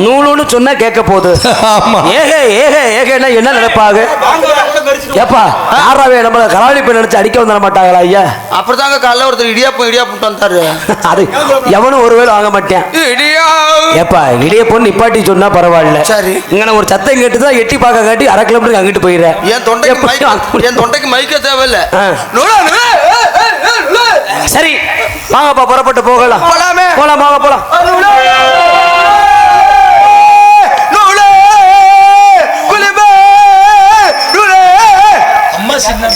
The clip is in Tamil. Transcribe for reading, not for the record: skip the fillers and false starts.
நூலுன்னு சொன்னா கேட்க போகுது. என்ன நினைப்பாங்க? ஏப்பா யாராவே நம்மள கலாவளி போய் நினைச்சு அடிக்க வந்த மாட்டாங்களா ஐயா? அப்படிதாங்க காலைல ஒருத்தர் இடியாப்பம் வந்தாரு. அது எவனும் ஒருவேளை வாங்க மாட்டேன். ஏப்பா இடியப்பொண்ணு நிப்பாட்டி சொன்னா பரவாயில்ல. சரி இங்க ஒரு சத்தம் கேட்டுதான் எட்டி பார்க்க காட்டி 1/2 கிலோமீட்டருக்கு அங்கிட்டு போயிடுறேன். என் தொண்டைக்கு மைக்க தேவையில்ல. சரி வாங்கப்பா புறப்பட்டு போகலாம். போலாம் வாங்க போலாம். அம்மா சின்ன